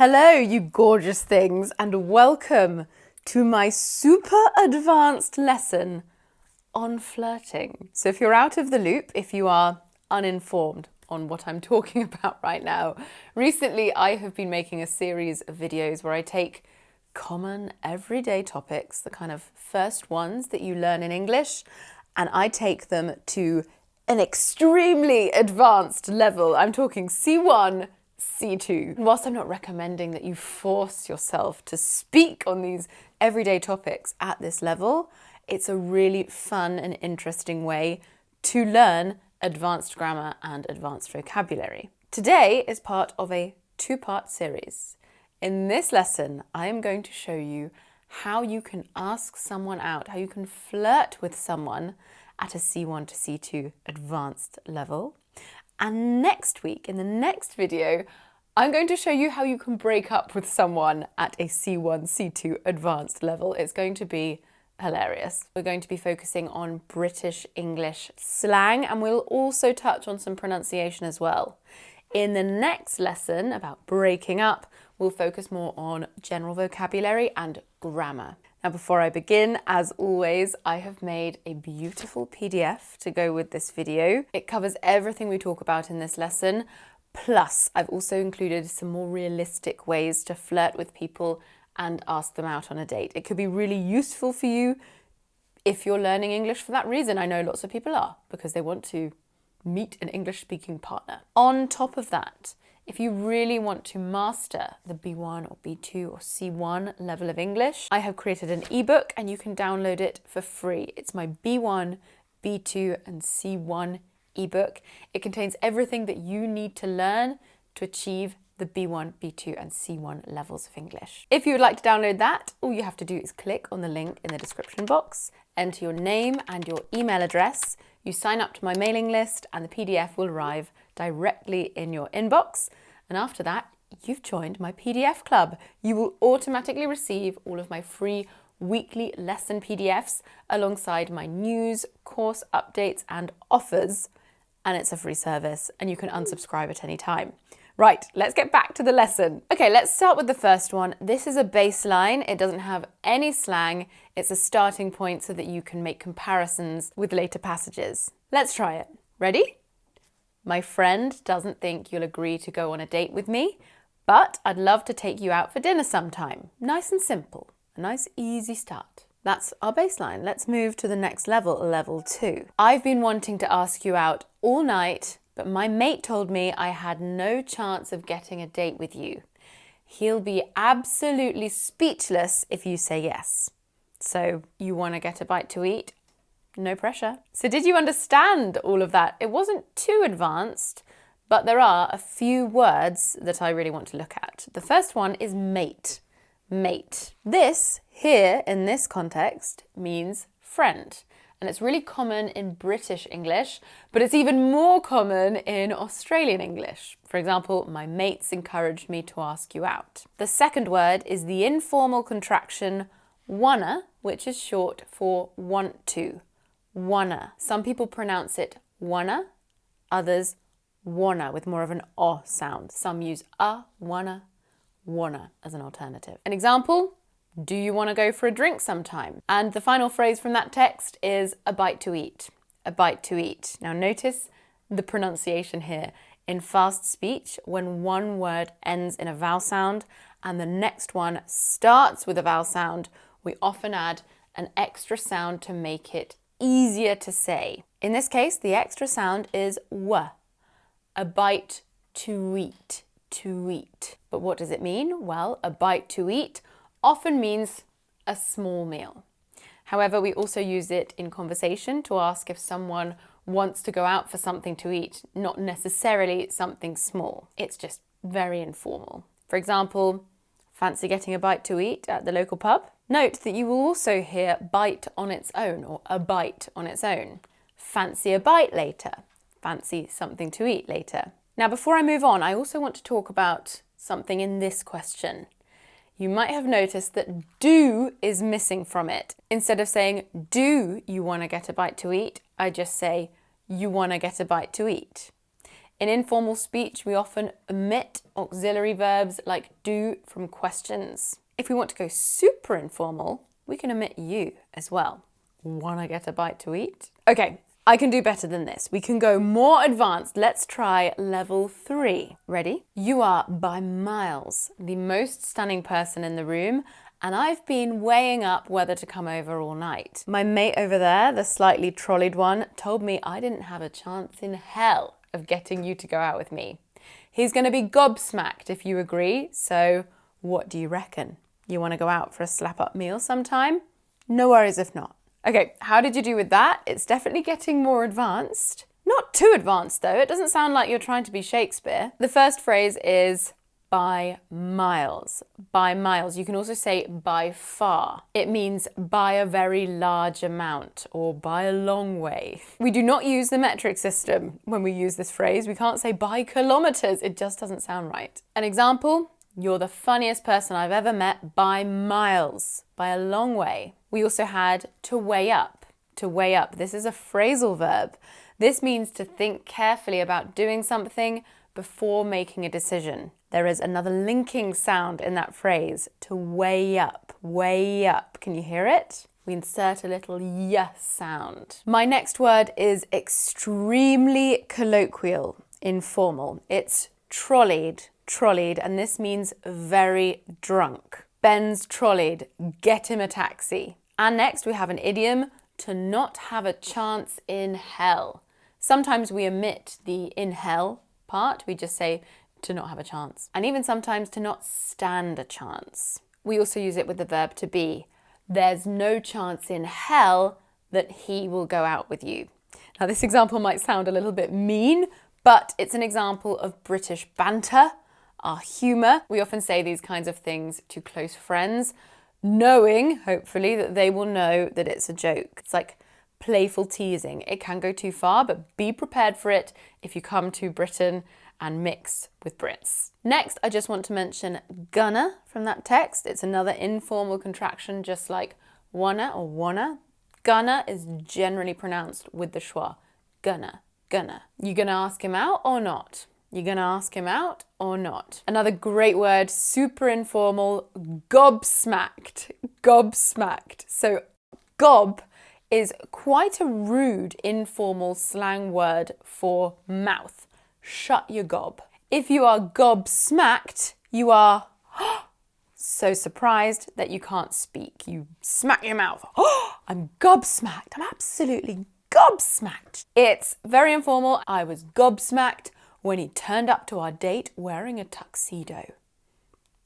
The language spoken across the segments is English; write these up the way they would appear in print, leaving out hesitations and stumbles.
Hello, you gorgeous things, and welcome to my super advanced lesson on flirting. So if you're out of the loop, if you are uninformed on what I'm talking about right now, recently I have been making a series of videos where I take common everyday topics, the kind of first ones that you learn in English, and I take them to an extremely advanced level. I'm talking C1-C2. Whilst I'm not recommending that you force yourself to speak on these everyday topics at this level, it's a really fun and interesting way to learn advanced grammar and advanced vocabulary. Today is part of a two-part series. In this lesson, I am going to show you how you can ask someone out, how you can flirt with someone at a C1 to C2 advanced level. And next week, in the next video, I'm going to show you how you can break up with someone at a C1, C2 advanced level. It's going to be hilarious. We're going to be focusing on British English slang, and we'll also touch on some pronunciation as well. In the next lesson about breaking up, we'll focus more on general vocabulary and grammar. Now, before I begin, as always, I have made a beautiful PDF to go with this video. It covers everything we talk about in this lesson. Plus, I've also included some more realistic ways to flirt with people and ask them out on a date. It could be really useful for you if you're learning English for that reason. I know lots of people are, because they want to meet an English-speaking partner. On top of that, if you really want to master the B1 or B2 or C1 level of English, I have created an ebook and you can download it for free. It's my B1, B2 and C1 ebook. It contains everything that you need to learn to achieve the B1, B2 and C1 levels of English. If you would like to download that, all you have to do is click on the link in the description box, enter your name and your email address. You sign up to my mailing list and the PDF will arrive directly in your inbox. And after that, you've joined my PDF club. You will automatically receive all of my free weekly lesson PDFs alongside my news, course updates and offers. And it's a free service and you can unsubscribe at any time. Right, let's get back to the lesson. Okay, let's start with the first one. This is a baseline. It doesn't have any slang. It's a starting point so that you can make comparisons with later passages. Let's try it. Ready? My friend doesn't think you'll agree to go on a date with me, but I'd love to take you out for dinner sometime. Nice and simple. A nice easy start. That's our baseline. Let's move to the next level, level 2. I've been wanting to ask you out all night, but my mate told me I had no chance of getting a date with you. He'll be absolutely speechless if you say yes. So you want to get a bite to eat? No pressure. So did you understand all of that? It wasn't too advanced, but there are a few words that I really want to look at. The first one is mate. Mate. This here in this context means friend. And it's really common in British English, but it's even more common in Australian English. For example, my mates encouraged me to ask you out. The second word is the informal contraction wanna, which is short for want to. Wanna. Some people pronounce it wanna, others wanna with more of an o sound. Some use wanna as an alternative. An example? Do you want to go for a drink sometime? And the final phrase from that text is a bite to eat. A bite to eat. Now notice the pronunciation here. In fast speech, when one word ends in a vowel sound and the next one starts with a vowel sound, we often add an extra sound to make it easier to say. In this case, the extra sound is w. A bite to eat. To eat. But what does it mean? Well, a bite to eat often means a small meal. However, we also use it in conversation to ask if someone wants to go out for something to eat, not necessarily something small. It's just very informal. For example, fancy getting a bite to eat at the local pub? Note that you will also hear bite on its own or a bite on its own. Fancy a bite later. Fancy something to eat later. Now, before I move on, I also want to talk about something in this question. You might have noticed that do is missing from it. Instead of saying, do you want to get a bite to eat? I just say, you want to get a bite to eat. In informal speech, we often omit auxiliary verbs like do from questions. If we want to go super informal, we can omit you as well. Wanna get a bite to eat? Okay, I can do better than this. We can go more advanced. Let's try level 3. Ready? You are by miles the most stunning person in the room, and I've been weighing up whether to come over all night. My mate over there, the slightly trolleyed one, told me I didn't have a chance in hell of getting you to go out with me. He's going to be gobsmacked if you agree, so what do you reckon? You want to go out for a slap-up meal sometime? No worries if not. Okay, how did you do with that? It's definitely getting more advanced. Not too advanced though, it doesn't sound like you're trying to be Shakespeare. The first phrase is by miles. By miles. You can also say by far. It means by a very large amount or by a long way. We do not use the metric system when we use this phrase. We can't say by kilometers. It just doesn't sound right. An example, you're the funniest person I've ever met by miles, by a long way. We also had to weigh up. To weigh up. This is a phrasal verb. This means to think carefully about doing something before making a decision. There is another linking sound in that phrase, to weigh up, weigh up. Can you hear it? We insert a little y sound. My next word is extremely colloquial, informal. It's trolleyed, and this means very drunk. Ben's trolleyed, get him a taxi. And next we have an idiom, to not have a chance in hell. Sometimes we omit the in hell part, we just say to not have a chance. And even sometimes to not stand a chance. We also use it with the verb to be. There's no chance in hell that he will go out with you. Now this example might sound a little bit mean, but it's an example of British banter, our humour. We often say these kinds of things to close friends, knowing, hopefully, that they will know that it's a joke. It's like playful teasing. It can go too far, but be prepared for it if you come to Britain and mix with Brits. Next, I just want to mention gonna from that text. It's another informal contraction, just like wanna or wanna. Gonna is generally pronounced with the schwa. Gonna, gonna. You gonna ask him out or not? You gonna ask him out or not? Another great word, super informal, gobsmacked. Gobsmacked. So gob is quite a rude informal slang word for mouth. Shut your gob. If you are gobsmacked, you are so surprised that you can't speak. You smack your mouth. I'm gobsmacked. I'm absolutely gobsmacked. It's very informal. I was gobsmacked when he turned up to our date wearing a tuxedo.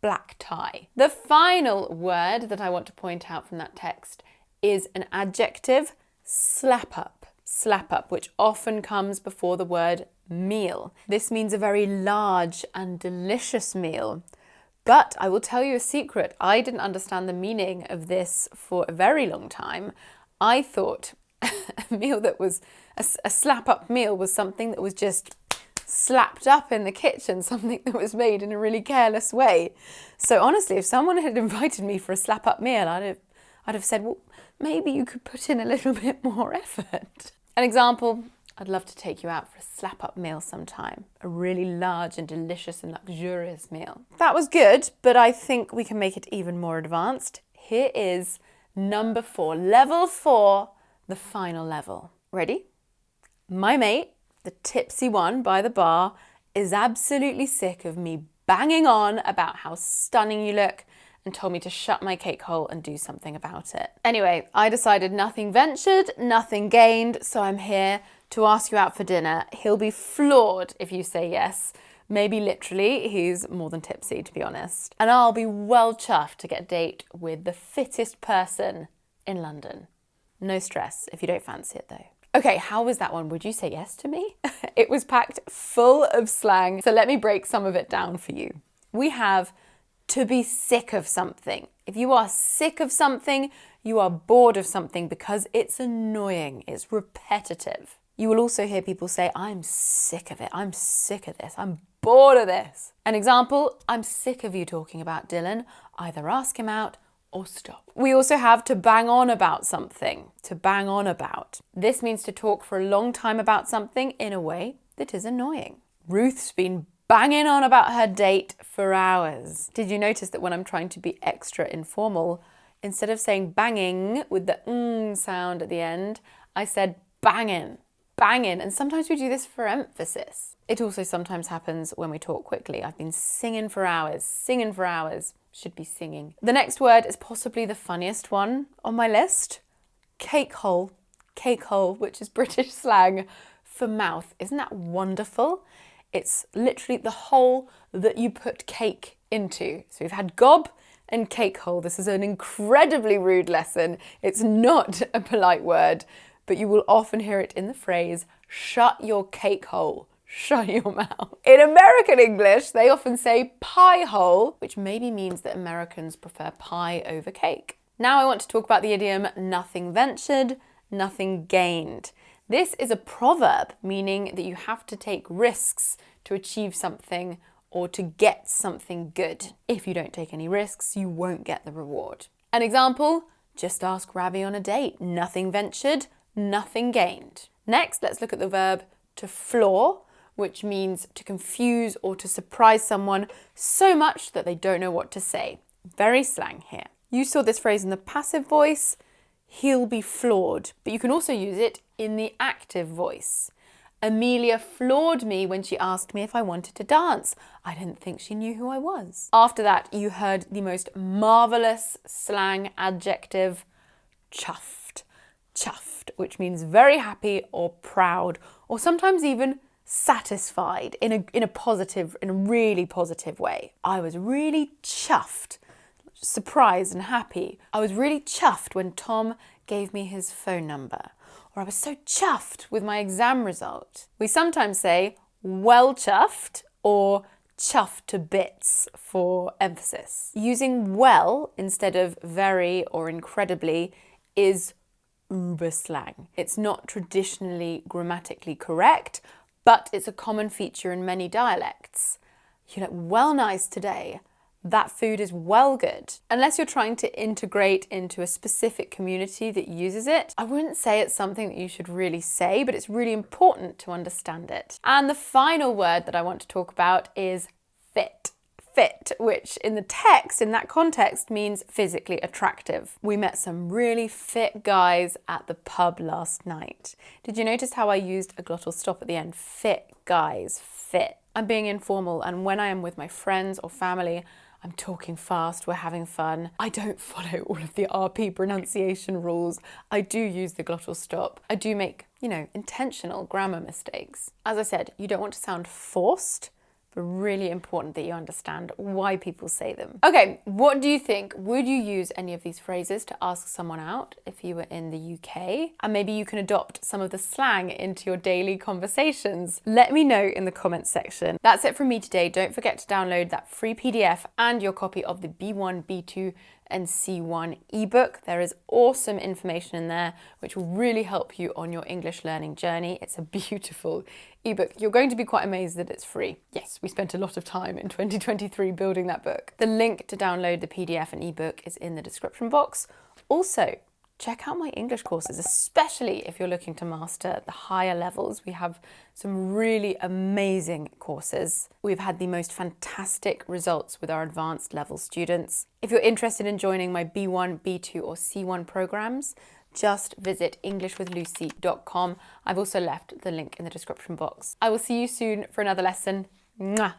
Black tie. The final word that I want to point out from that text is an adjective, slap up. Slap up, which often comes before the word meal. This means a very large and delicious meal. But I will tell you a secret. I didn't understand the meaning of this for a very long time. I thought a meal that was a slap up meal was something that was just slapped up in the kitchen, something that was made in a really careless way. So honestly, if someone had invited me for a slap up meal, I'd have said, well, maybe you could put in a little bit more effort. An example, I'd love to take you out for a slap-up meal sometime. A really large and delicious and luxurious meal. That was good, but I think we can make it even more advanced. Here is number 4, level 4, the final level. Ready? My mate, the tipsy one by the bar, is absolutely sick of me banging on about how stunning you look and told me to shut my cake hole and do something about it. Anyway, I decided nothing ventured, nothing gained, so I'm here to ask you out for dinner. He'll be floored if you say yes. Maybe literally, he's more than tipsy, to be honest. And I'll be well chuffed to get a date with the fittest person in London. No stress if you don't fancy it though. Okay, how was that one? Would you say yes to me? It was packed full of slang, so let me break some of it down for you. We have to be sick of something. If you are sick of something, you are bored of something because it's annoying, it's repetitive. You will also hear people say, I'm sick of it, I'm sick of this, I'm bored of this. An example, I'm sick of you talking about Dylan. Either ask him out or stop. We also have to bang on about something, to bang on about. This means to talk for a long time about something in a way that is annoying. Ruth's been banging on about her date for hours. Did you notice that when I'm trying to be extra informal, instead of saying banging with the sound at the end, I said banging, banging. And sometimes we do this for emphasis. It also sometimes happens when we talk quickly. I've been singing for hours, should be singing. The next word is possibly the funniest one on my list. Cake hole, which is British slang for mouth. Isn't that wonderful? It's literally the hole that you put cake into. So we've had gob and cake hole. This is an incredibly rude lesson. It's not a polite word, but you will often hear it in the phrase, shut your cake hole, shut your mouth. In American English, they often say pie hole, which maybe means that Americans prefer pie over cake. Now I want to talk about the idiom nothing ventured, nothing gained. This is a proverb, meaning that you have to take risks to achieve something or to get something good. If you don't take any risks, you won't get the reward. An example, just ask Ravi on a date. Nothing ventured, nothing gained. Next, let's look at the verb to floor, which means to confuse or to surprise someone so much that they don't know what to say. Very slang here. You saw this phrase in the passive voice, he'll be floored, but you can also use it in the active voice. Amelia floored me when she asked me if I wanted to dance. I didn't think she knew who I was. After that, you heard the most marvelous slang adjective, chuffed. Chuffed, which means very happy or proud, or sometimes even satisfied in a really positive way. I was really chuffed. Surprised and happy. I was really chuffed when Tom gave me his phone number. Or I was so chuffed with my exam result. We sometimes say well chuffed or chuffed to bits for emphasis. Using well instead of very or incredibly is uber slang. It's not traditionally grammatically correct, but it's a common feature in many dialects. You look well nice today. That food is well good. Unless you're trying to integrate into a specific community that uses it, I wouldn't say it's something that you should really say, but it's really important to understand it. And the final word that I want to talk about is fit. Fit, which in the text, in that context, means physically attractive. We met some really fit guys at the pub last night. Did you notice how I used a glottal stop at the end? Fit guys, fit. I'm being informal, and when I am with my friends or family, I'm talking fast, we're having fun. I don't follow all of the RP pronunciation rules. I do use the glottal stop. I do make, intentional grammar mistakes. As I said, you don't want to sound forced, but really important that you understand why people say them. Okay, what do you think? Would you use any of these phrases to ask someone out if you were in the UK? And maybe you can adopt some of the slang into your daily conversations. Let me know in the comments section. That's it from me today. Don't forget to download that free PDF and your copy of the B1, B2, and C1 ebook. There is awesome information in there which will really help you on your English learning journey. It's a beautiful ebook. You're going to be quite amazed that it's free. Yes, we spent a lot of time in 2023 building that book. The link to download the PDF and ebook is in the description box. Also, check out my English courses, especially if you're looking to master the higher levels. We have some really amazing courses. We've had the most fantastic results with our advanced level students. If you're interested in joining my B1, B2 or C1 programs, just visit englishwithlucy.com. I've also left the link in the description box. I will see you soon for another lesson. Mwah!